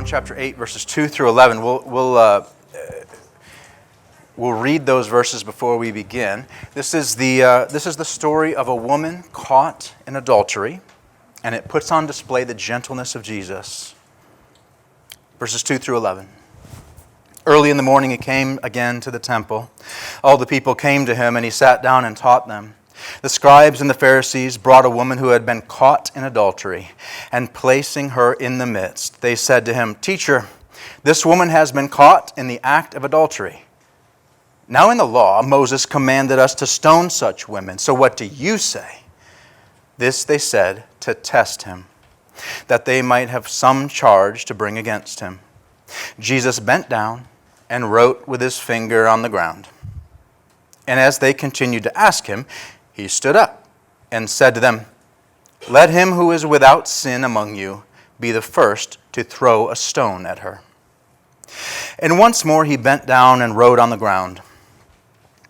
John chapter 8, verses 2 through 11. We'll read those verses before we begin. This is the story of a woman caught in adultery, and it puts on display the gentleness of Jesus. Verses 2 through 11. Early in the morning he came again to the temple. All the people came to him, and he sat down and taught them. The scribes and the Pharisees brought a woman who had been caught in adultery, and placing her in the midst, they said to him, "Teacher, this woman has been caught in the act of adultery. Now in the law, Moses commanded us to stone such women. So what do you say?" This they said to test him, that they might have some charge to bring against him. Jesus bent down and wrote with his finger on the ground. And as they continued to ask him, he stood up and said to them, "Let him who is without sin among you be the first to throw a stone at her." And once more he bent down and wrote on the ground.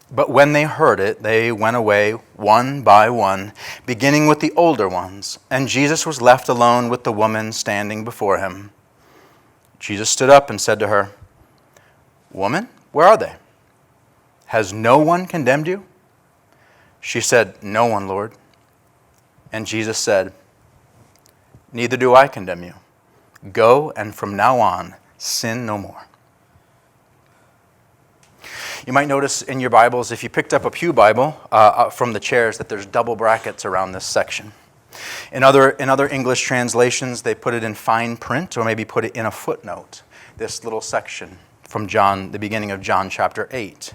But when they heard it, they went away one by one, beginning with the older ones, and Jesus was left alone with the woman standing before him. Jesus stood up and said to her, "Woman, where are they? Has no one condemned you?" She said, "No one, Lord." And Jesus said, "Neither do I condemn you. Go, and from now on, sin no more." You might notice in your Bibles, if you picked up a pew Bible from the chairs, that there's double brackets around this section. In other English translations, they put it in fine print, or maybe put it in a footnote, this little section from John, the beginning of John chapter 8.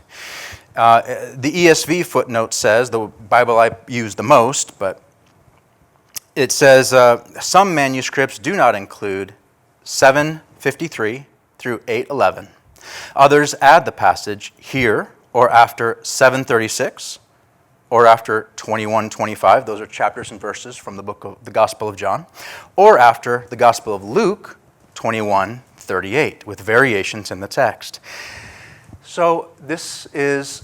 The ESV footnote says, the Bible I use the most, but it says some manuscripts do not include 7:53 through 8:11. Others add the passage here or after 7:36 or after 21:25. Those are chapters and verses from the book of the Gospel of John, or after the Gospel of Luke 21:38 with variations in the text. So this is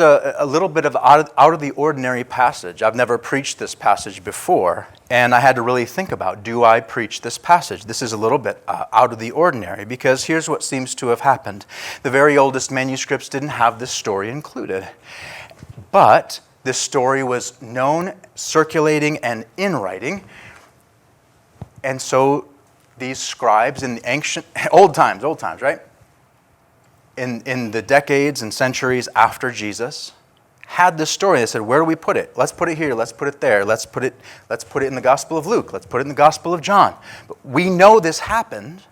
a little bit of out of the ordinary passage. I've never preached this passage before, and I had to really think about, do I preach this passage? This is a little bit out of the ordinary, because here's what seems to have happened. The very oldest manuscripts didn't have this story included, but this story was known, circulating, and in writing, and so these scribes in the ancient, old times, right? In the decades and centuries after Jesus, had this story. They said, where do we put it? Let's put it here. Let's put it there. Let's put it in the Gospel of Luke. Let's put it in the Gospel of John. But we know this happened.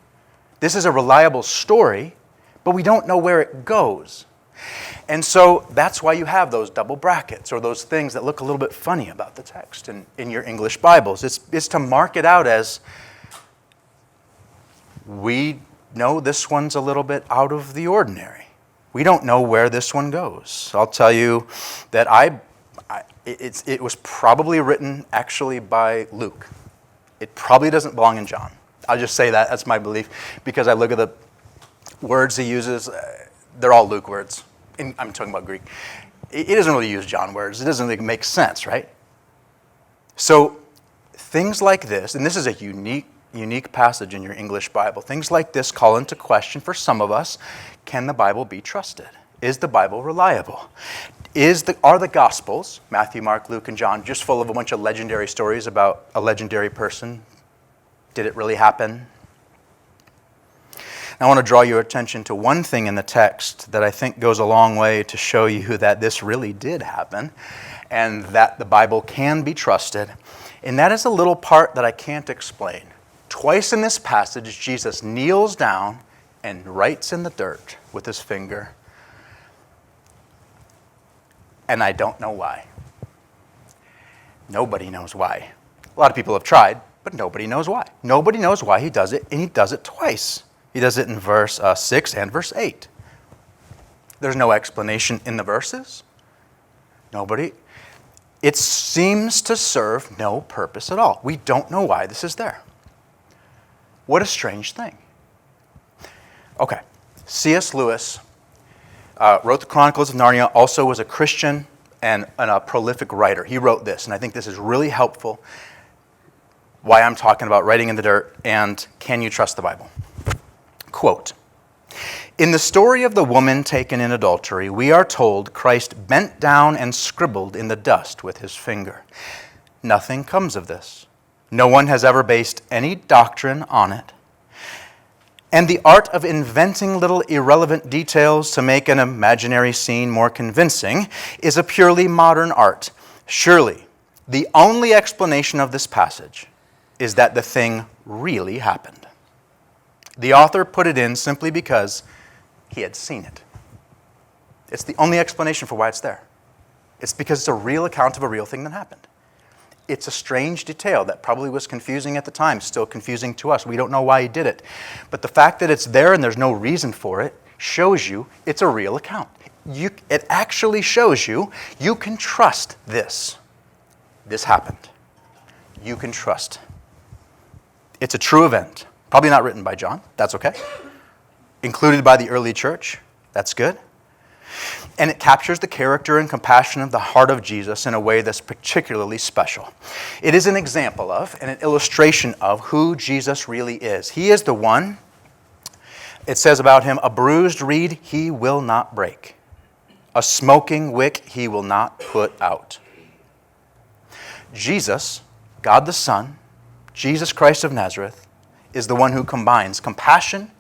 This is a reliable story, but we don't know where it goes. And so that's why you have those double brackets, or those things that look a little bit funny about the text in your English Bibles. It's to mark it out as, we know this one's a little bit out of the ordinary. We don't know where this one goes. I'll tell you that it was probably written actually by Luke. It probably doesn't belong in John. I'll just say that. That's my belief, because I look at the words he uses. They're all Luke words. I'm talking about Greek. He doesn't really use John words. It doesn't really make sense, right? So things like this, and this is a unique passage in your English Bible. Things like this call into question for some of us, can the Bible be trusted? Is the Bible reliable? Are the Gospels, Matthew, Mark, Luke, and John, just full of a bunch of legendary stories about a legendary person? Did it really happen? I want to draw your attention to one thing in the text that I think goes a long way to show you that this really did happen, and that the Bible can be trusted. And that is a little part that I can't explain. Twice in this passage, Jesus kneels down and writes in the dirt with his finger. And I don't know why. Nobody knows why. A lot of people have tried, but nobody knows why. Nobody knows why he does it, and he does it twice. He does it in verse 6 and verse 8. There's no explanation in the verses. It seems to serve no purpose at all. We don't know why this is there. What a strange thing. Okay, C.S. Lewis wrote the Chronicles of Narnia, also was a Christian and a prolific writer. He wrote this, and I think this is really helpful. why I'm talking about writing in the dirt and can you trust the Bible. Quote, "In the story of the woman taken in adultery, we are told Christ bent down and scribbled in the dust with his finger. Nothing comes of this. No one has ever based any doctrine on it. And the art of inventing little irrelevant details to make an imaginary scene more convincing is a purely modern art. Surely, the only explanation of this passage is that the thing really happened. The author put it in simply because he had seen it. It's the only explanation for why it's there. It's because it's a real account of a real thing that happened. It's a strange detail that probably was confusing at the time, still confusing to us. We don't know why he did it. But the fact that it's there and there's no reason for it shows you it's a real account. It actually shows you can trust this. This happened. You can trust. It's a true event. Probably not written by John. That's okay. Included by the early church. That's good. And it captures the character and compassion of the heart of Jesus in a way that's particularly special. It is an example of and an illustration of who Jesus really is. He is the one, it says about him, a bruised reed he will not break. A smoking wick he will not put out. Jesus, God the Son, Jesus Christ of Nazareth, is the one who combines compassion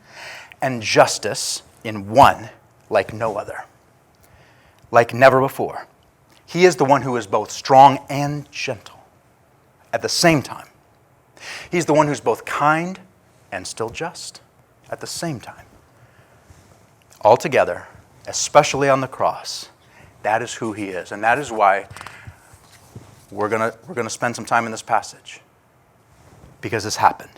and justice in one like no other. Like never before. He is the one who is both strong and gentle at the same time. He's the one who's both kind and still just at the same time. Altogether, especially on the cross, that is who he is. And that is why we're gonna spend some time in this passage. Because this happened.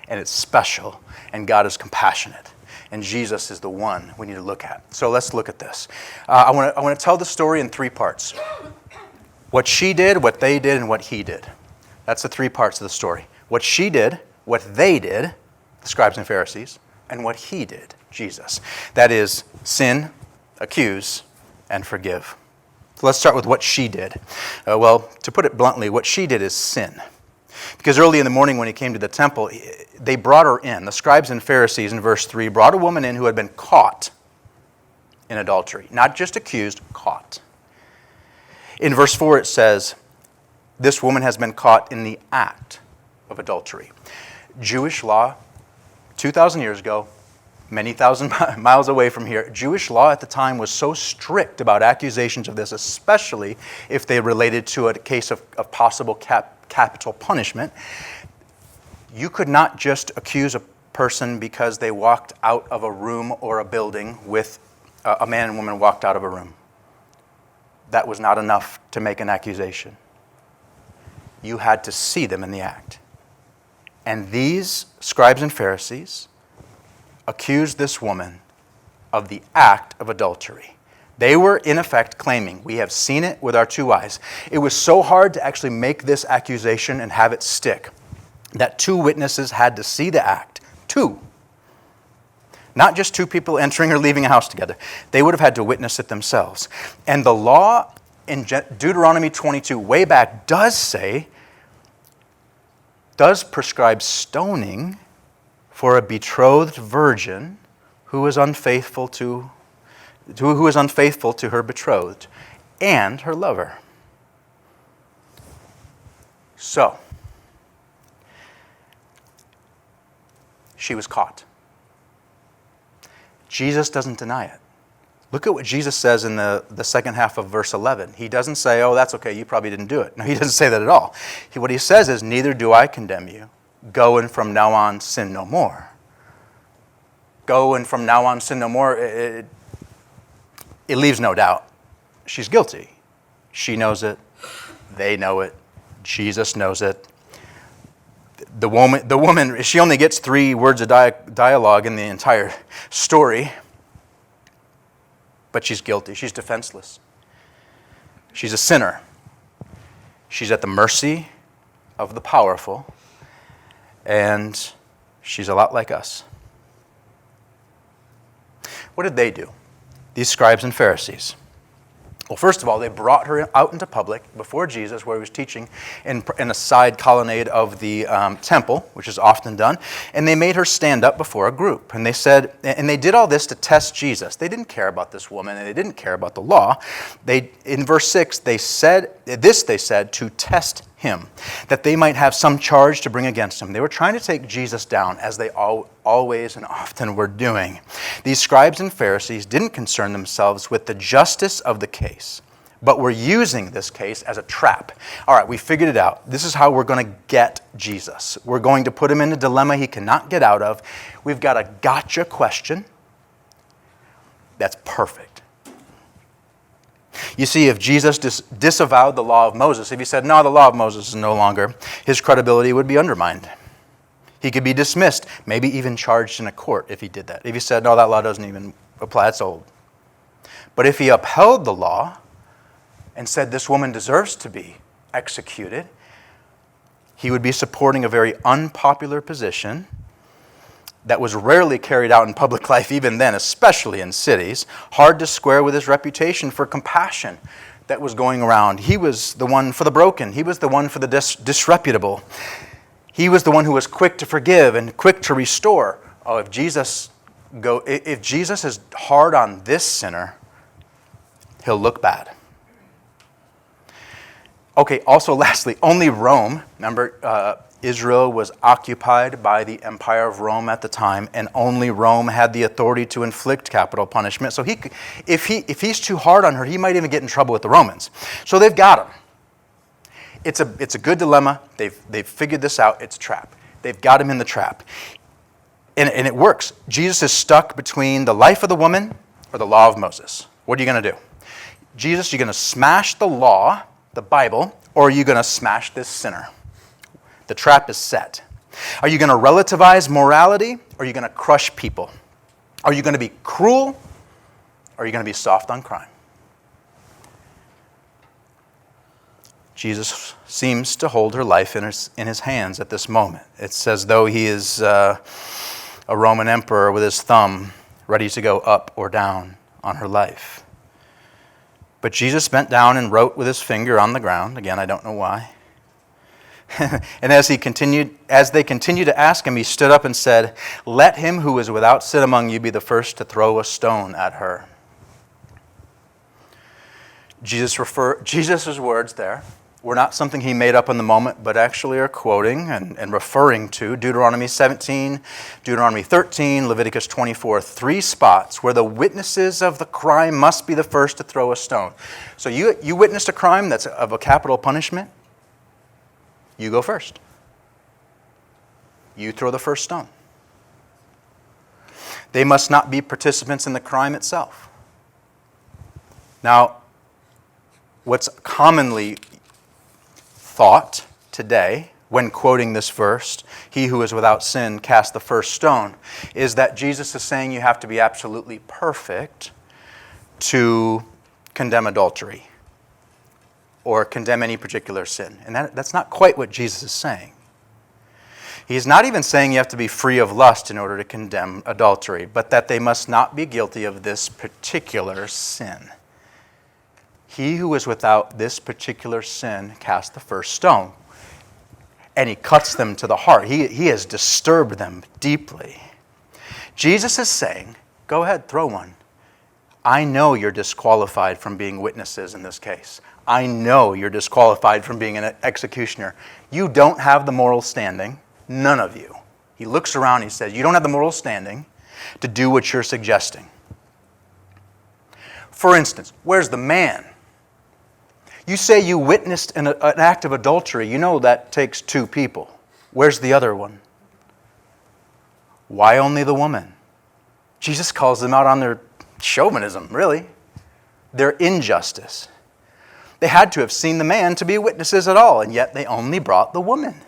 And it's special. And God is compassionate. And Jesus is the one we need to look at. So let's look at this. I want to tell the story in three parts. What she did, what they did, and what he did. That's the three parts of the story. What she did, what they did, the scribes and Pharisees, and what he did, Jesus. That is, sin, accuse, and forgive. So let's start with what she did. Well, to put it bluntly, what she did is sin. Because early in the morning when he came to the temple, they brought her in. The scribes and Pharisees in verse 3 brought a woman in who had been caught in adultery. Not just accused, caught. In verse 4 it says, this woman has been caught in the act of adultery. Jewish law, 2,000 years ago, many thousand miles away from here, Jewish law at the time was so strict about accusations of this, especially if they related to a case of possible capital punishment. You could not just accuse a person because they walked out of a room or a building with a man and woman walked out of a room. That was not enough to make an accusation. You had to see them in the act. And these scribes and Pharisees accused this woman of the act of adultery. They were, in effect, claiming, we have seen it with our two eyes. It was so hard to actually make this accusation and have it stick that two witnesses had to see the act. Two. Not just two people entering or leaving a house together. They would have had to witness it themselves. And the law in Deuteronomy 22, way back, does prescribe stoning for a betrothed virgin who is unfaithful to her betrothed and her lover. So, she was caught. Jesus doesn't deny it. Look at what Jesus says in the second half of verse 11. He doesn't say, oh, that's okay, you probably didn't do it. No, he doesn't say that at all. What he says is, neither do I condemn you. Go and from now on sin no more. Go and from now on sin no more. It leaves no doubt. She's guilty. She knows it. They know it. Jesus knows it. The woman, she only gets 3 words of dialogue in the entire story. But she's guilty. She's defenseless. She's a sinner. She's at the mercy of the powerful. And she's a lot like us. What did they do? These scribes and Pharisees. Well, first of all, they brought her out into public before Jesus, where he was teaching in a side colonnade of the temple, which is often done, and they made her stand up before a group. And they said, and they did all this to test Jesus. They didn't care about this woman, and they didn't care about the law. In verse 6, they said to test him, that they might have some charge to bring against him. They were trying to take Jesus down, as they always and often were doing. These scribes and Pharisees didn't concern themselves with the justice of the case, but were using this case as a trap. All right, we figured it out. This is how we're going to get Jesus. We're going to put him in a dilemma he cannot get out of. We've got a gotcha question. That's perfect. You see, if Jesus disavowed the law of Moses, if he said, no, the law of Moses is no longer, his credibility would be undermined. He could be dismissed, maybe even charged in a court if he did that. If he said, no, that law doesn't even apply, it's old. But if he upheld the law and said this woman deserves to be executed, he would be supporting a very unpopular position that was rarely carried out in public life even then, especially in cities, hard to square with his reputation for compassion that was going around. He was the one for the broken. He was the one for the disreputable. He was the one who was quick to forgive and quick to restore. Oh, if Jesus is hard on this sinner, he'll look bad. Okay, also lastly, only Rome, remember, Israel was occupied by the Empire of Rome at the time, and only Rome had the authority to inflict capital punishment. So if he's too hard on her, he might even get in trouble with the Romans. So they've got him. It's a good dilemma. They've figured this out. It's a trap. They've got him in the trap. And it works. Jesus is stuck between the life of the woman or the law of Moses. What are you going to do? Jesus, you're going to smash the law, the Bible, or are you going to smash this sinner? The trap is set. Are you going to relativize morality, or are you going to crush people? Are you going to be cruel, or are you going to be soft on crime? Jesus seems to hold her life in his hands at this moment. It's as though he is a Roman emperor with his thumb ready to go up or down on her life. But Jesus bent down and wrote with his finger on the ground. Again, I don't know why. And as they continued to ask him, he stood up and said, "Let him who is without sin among you be the first to throw a stone at her." Jesus' words there were not something he made up in the moment, but actually are quoting and referring to Deuteronomy 17, Deuteronomy 13, Leviticus 24, 3 spots where the witnesses of the crime must be the first to throw a stone. So you witnessed a crime that's of a capital punishment, you go first. You throw the first stone. They must not be participants in the crime itself. Now, what's commonly thought today when quoting this verse, "He who is without sin cast the first stone," is that Jesus is saying you have to be absolutely perfect to condemn adultery or condemn any particular sin. And that's not quite what Jesus is saying. He's not even saying you have to be free of lust in order to condemn adultery, but that they must not be guilty of this particular sin. He who is without this particular sin cast the first stone. And he cuts them to the heart. He has disturbed them deeply. Jesus is saying, go ahead, throw one. I know you're disqualified from being witnesses in this case. I know you're disqualified from being an executioner. You don't have the moral standing, none of you. He looks around and he says, you don't have the moral standing to do what you're suggesting. For instance, where's the man? You say you witnessed an act of adultery. You know that takes 2 people. Where's the other one? Why only the woman? Jesus calls them out on their chauvinism, really. Their injustice. They had to have seen the man to be witnesses at all, and yet they only brought the woman.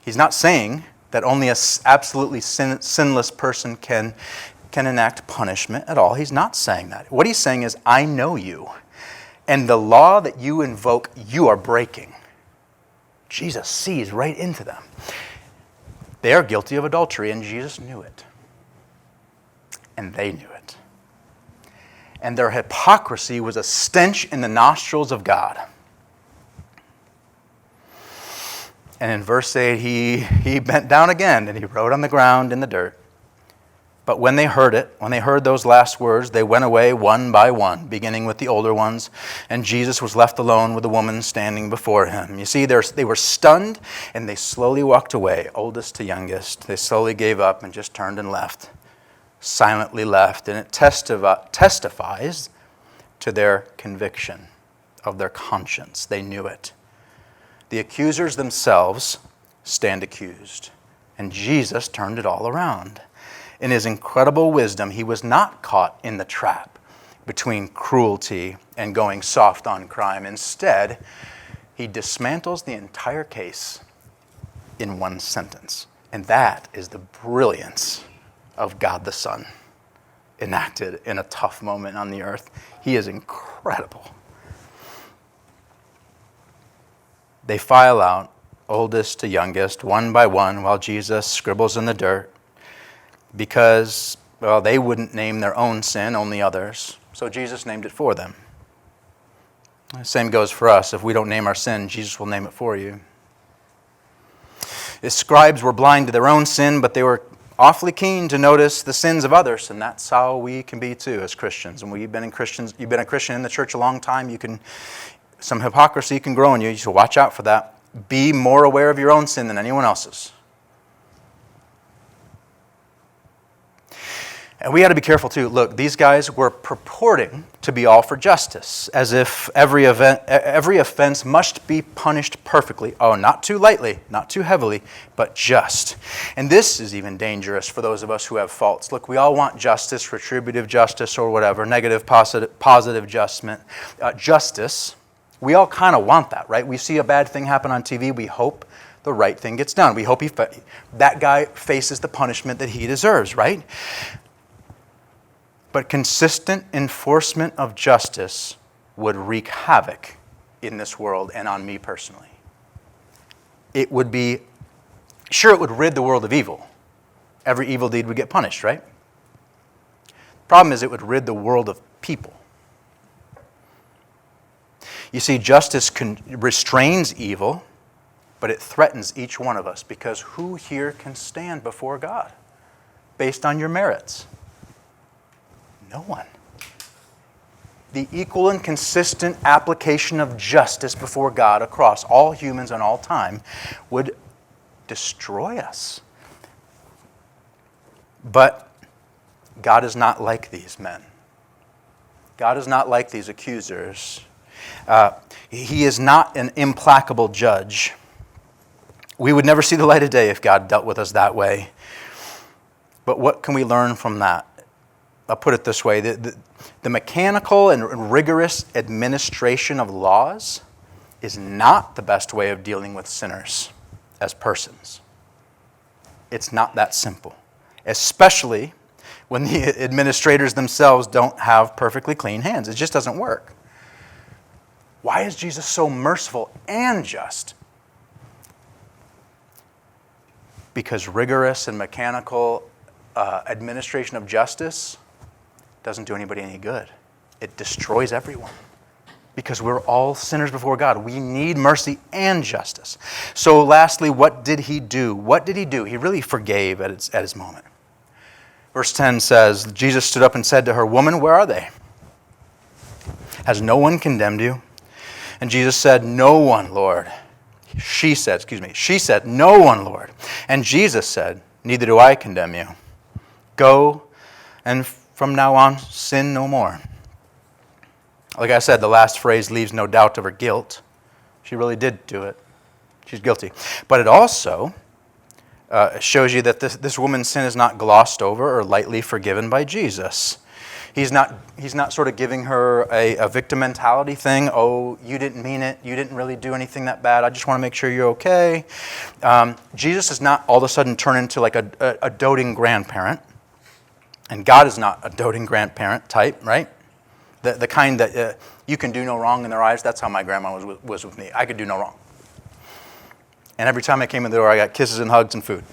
He's not saying that only an absolutely sinless person can enact punishment at all. He's not saying that. What he's saying is, I know you, and the law that you invoke, you are breaking. Jesus sees right into them. They are guilty of adultery, and Jesus knew it. And they knew it. and their hypocrisy was a stench in the nostrils of God. And in verse 8, he bent down again, and he wrote on the ground in the dirt. But when they heard it, when they heard those last words, they went away one by one, beginning with the older ones, and Jesus was left alone with the woman standing before him. You see, they were stunned, and they slowly walked away, oldest to youngest. They slowly gave up and just turned and left, silently left. And it testifies to their conviction of their conscience. They knew it. The accusers themselves stand accused, and Jesus turned it all around. In his incredible wisdom, he was not caught in the trap between cruelty and going soft on crime. Instead, he dismantles the entire case in one sentence. And that is the brilliance of God the Son enacted in a tough moment on the earth. He is incredible. They file out, oldest to youngest, one by one, while Jesus scribbles in the dirt. Because, well, they wouldn't name their own sin, only others. So Jesus named it for them. The same goes for us. If we don't name our sin, Jesus will name it for you. The scribes were blind to their own sin, but they were awfully keen to notice the sins of others, and that's how we can be too as Christians. And you've been a Christian in the church a long time, some hypocrisy can grow in you. You should watch out for that. Be more aware of your own sin than anyone else's. And we got to be careful too. Look, these guys were purporting to be all for justice, as if every offense must be punished perfectly. Oh, not too lightly, not too heavily, but just. And this is even dangerous for those of us who have faults. Look, we all want justice, retributive justice, or whatever, negative, positive justice. We all kind of want that, right? We see a bad thing happen on TV. We hope the right thing gets done. We hope that guy faces the punishment that he deserves, right? But consistent enforcement of justice would wreak havoc in this world and on me personally. It would rid the world of evil. Every evil deed would get punished, right? The problem is it would rid the world of people. You see, justice restrains evil, but it threatens each one of us, because who here can stand before God based on your merits? No one. The equal and consistent application of justice before God across all humans and all time would destroy us. But God is not like these men. God is not like these accusers. He is not an implacable judge. We would never see the light of day if God dealt with us that way. But what can we learn from that? I'll put it this way. The mechanical and rigorous administration of laws is not the best way of dealing with sinners as persons. It's not that simple, especially when the administrators themselves don't have perfectly clean hands. It just doesn't work. Why is Jesus so merciful and just? Because rigorous and mechanical administration of justice doesn't do anybody any good. It destroys everyone. Because we're all sinners before God. We need mercy and justice. So lastly, what did he do? What did he do? He really forgave at his moment. Verse 10 says, Jesus stood up and said to her, "Woman, where are they? Has no one condemned you?" And Jesus said, "No one, Lord." She said, "No one, Lord." And Jesus said, "Neither do I condemn you. Go, and from now on, sin no more." Like I said, the last phrase leaves no doubt of her guilt. She really did do it. She's guilty. But it also shows you that this woman's sin is not glossed over or lightly forgiven by Jesus. He's not sort of giving her a victim mentality thing. Oh, you didn't mean it. You didn't really do anything that bad. I just want to make sure you're okay. Jesus does not all of a sudden turn into like a doting grandparent. And God is not a doting grandparent type, right? The kind that you can do no wrong in their eyes. That's how my grandma was with me. I could do no wrong. And every time I came in the door, I got kisses and hugs and food.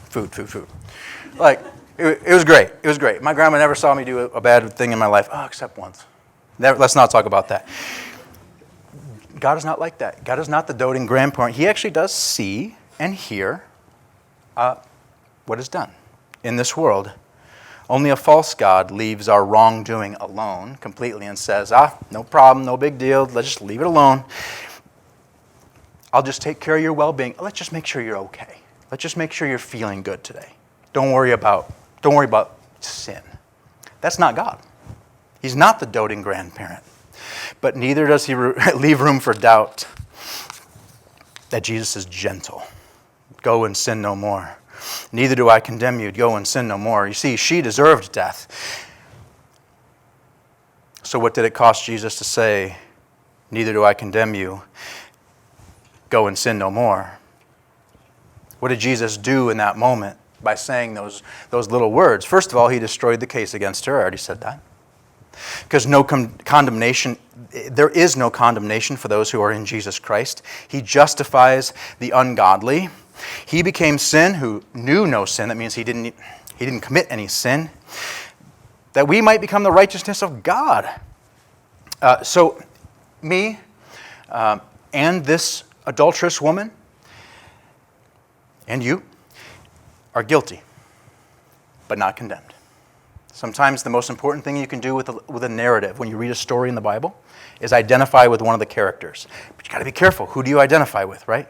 Like, it was great. It was great. My grandma never saw me do a bad thing in my life. Oh, except once. Let's not talk about that. God is not like that. God is not the doting grandparent. He actually does see and hear what is done in this world. Only a false God leaves our wrongdoing alone completely and says, no problem, no big deal, let's just leave it alone. I'll just take care of your well-being. Let's just make sure you're okay. Let's just make sure you're feeling good today. Don't worry about sin. That's not God. He's not the doting grandparent. But neither does he leave room for doubt that Jesus is gentle. Go and sin no more. Neither do I condemn you. Go and sin no more. You see, she deserved death. So what did it cost Jesus to say, neither do I condemn you. Go and sin no more? What did Jesus do in that moment by saying those little words? First of all, he destroyed the case against her. I already said that. Because no condemnation, there is no condemnation for those who are in Jesus Christ. He justifies the ungodly. He became sin who knew no sin. That means he didn't commit any sin. That we might become the righteousness of God. So me and this adulterous woman and you are guilty, but not condemned. Sometimes the most important thing you can do with a narrative when you read a story in the Bible is identify with one of the characters. But you got to be careful. Who do you identify with, right?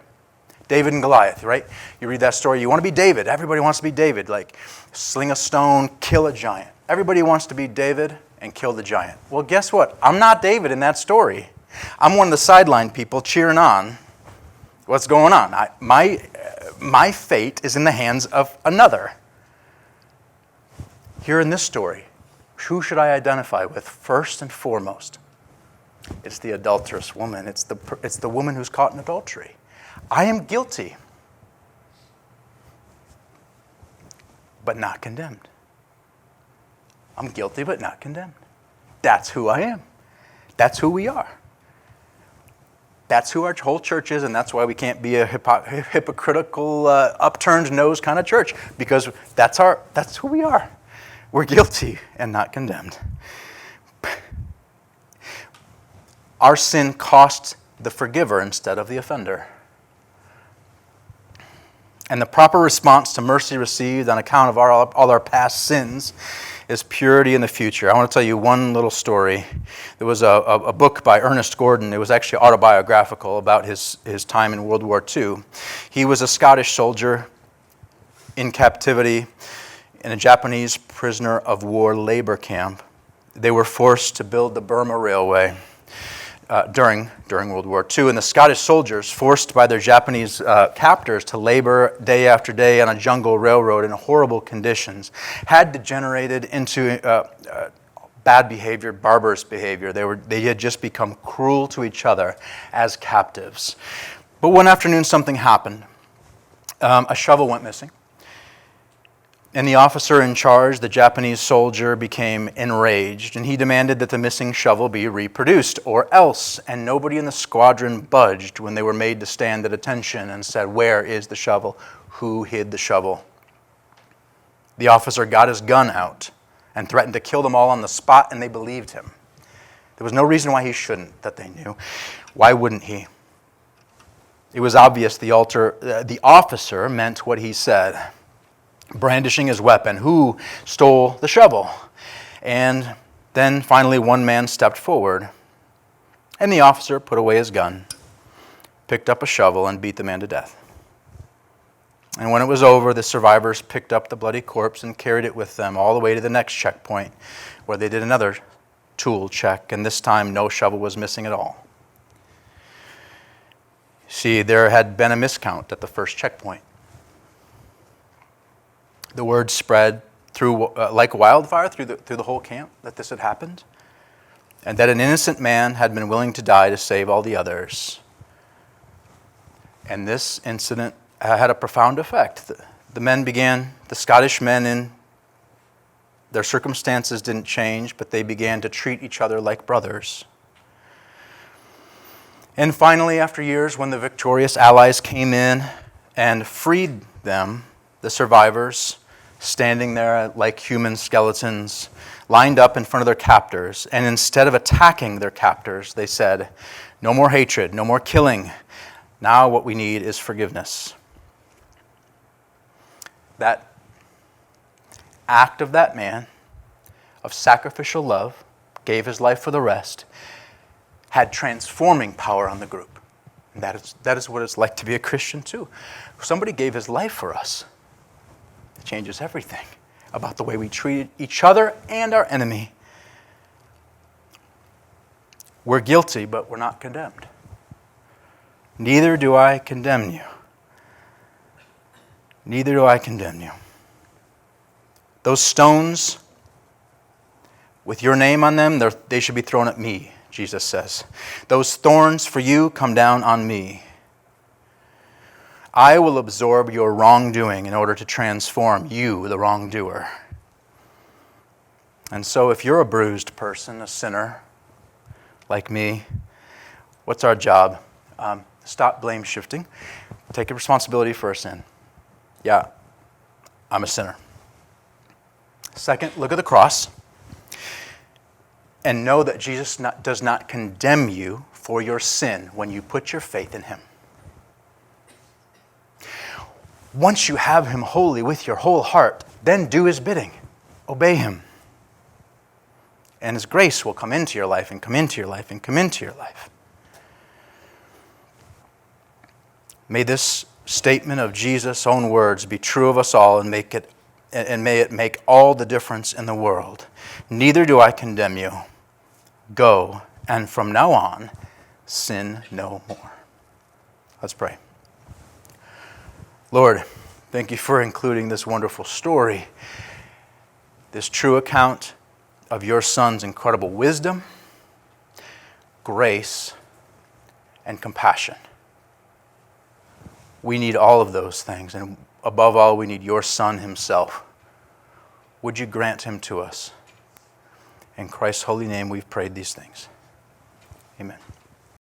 David and Goliath, right? You read that story, you want to be David. Everybody wants to be David. Like, sling a stone, kill a giant. Everybody wants to be David and kill the giant. Well, guess what? I'm not David in that story. I'm one of the sideline people cheering on what's going on. My fate is in the hands of another. Here in this story, who should I identify with first and foremost? It's the adulterous woman. It's the woman who's caught in adultery. I am guilty, but not condemned. I'm guilty, but not condemned. That's who I am. That's who we are. That's who our whole church is, and that's why we can't be a hypocritical, upturned nose kind of church, because that's who we are. We're guilty and not condemned. Our sin cost the forgiver instead of the offender. And the proper response to mercy received on account of all our past sins is purity in the future. I want to tell you one little story. There was a book by Ernest Gordon. It was actually autobiographical about his time in World War II. He was a Scottish soldier in captivity in a Japanese prisoner of war labor camp. They were forced to build the Burma Railway during World War II, and the Scottish soldiers, forced by their Japanese captors to labor day after day on a jungle railroad in horrible conditions, had degenerated into bad behavior, barbarous behavior. They had just become cruel to each other as captives. But one afternoon something happened. A shovel went missing. And the officer in charge, the Japanese soldier, became enraged, and he demanded that the missing shovel be reproduced, or else. And nobody in the squadron budged when they were made to stand at attention and said, "Where is the shovel? Who hid the shovel?" The officer got his gun out and threatened to kill them all on the spot, and they believed him. There was no reason why he shouldn't, that they knew. Why wouldn't he? It was obvious the officer meant what he said. Brandishing his weapon, who stole the shovel? And then finally one man stepped forward, and the officer put away his gun, picked up a shovel, and beat the man to death. And when it was over, the survivors picked up the bloody corpse and carried it with them all the way to the next checkpoint, where they did another tool check, and this time no shovel was missing at all. See, there had been a miscount at the first checkpoint. The word spread through like wildfire through the whole camp that this had happened, and that an innocent man had been willing to die to save all the others. And this incident had a profound effect. The Scottish men, in their circumstances didn't change, but they began to treat each other like brothers. And finally, after years, when the victorious allies came in and freed them, the survivors standing there like human skeletons, lined up in front of their captors. And instead of attacking their captors, they said, no more hatred, no more killing. Now what we need is forgiveness. That act of that man of sacrificial love, gave his life for the rest, had transforming power on the group. And that is what it's like to be a Christian too. Somebody gave his life for us. It changes everything about the way we treat each other and our enemy. We're guilty, but we're not condemned. Neither do I condemn you. Neither do I condemn you. Those stones with your name on them, they should be thrown at me, Jesus says. Those thorns for you come down on me. I will absorb your wrongdoing in order to transform you, the wrongdoer. And so if you're a bruised person, a sinner like me, what's our job? Stop blame shifting. Take a responsibility for a sin. Yeah, I'm a sinner. Second, look at the cross and know that Jesus does not condemn you for your sin when you put your faith in him. Once you have him wholly with your whole heart, then do his bidding. Obey him. And his grace will come into your life and come into your life and come into your life. May this statement of Jesus' own words be true of us all and may it make all the difference in the world. Neither do I condemn you. Go, and from now on, sin no more. Let's pray. Lord, thank you for including this wonderful story, this true account of your Son's incredible wisdom, grace, and compassion. We need all of those things, and above all, we need your Son himself. Would you grant him to us? In Christ's holy name, we've prayed these things. Amen.